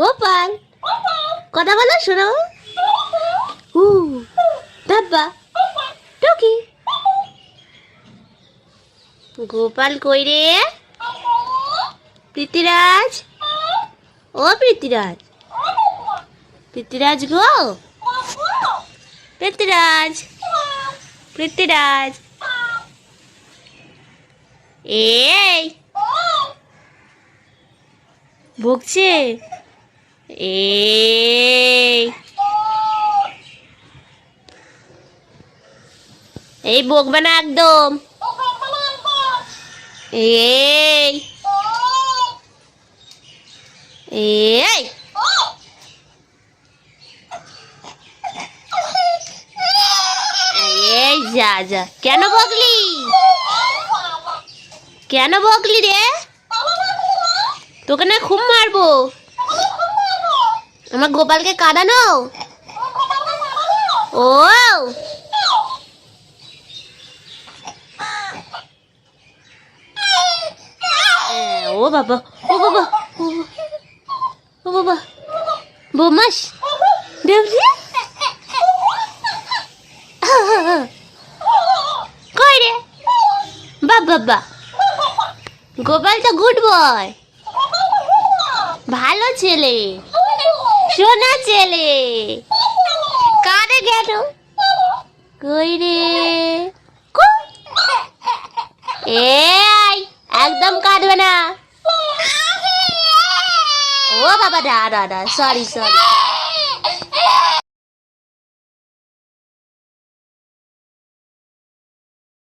গোপাল কথা বলো শোনো। ডাব্বা টুকি গোপাল কই রে? প্রীতিরাজ, ও প্রীতিরাজ, প্রীতিরাজ গো, প্রীতিরাজ, প্রীতিরাজ, এই বকছে, এই বকবে না একদম। এই এই এই যা যা, কেন বকলি? কেন বকলি রে? তোকে না খুব মারবো। আমার গোপালকে কাঁদানো। ও ও বাবা, ও বাবা, ও বাবা, বোমাস দেবজি কই রে? বাবা, গোপাল তো গুড বয়, ভালো ছেলে, সোনা ছেলে। কাঁদে কেন? কই রে? এই একদম কাঁদবে না। ও বাবা, দা সরি সরি।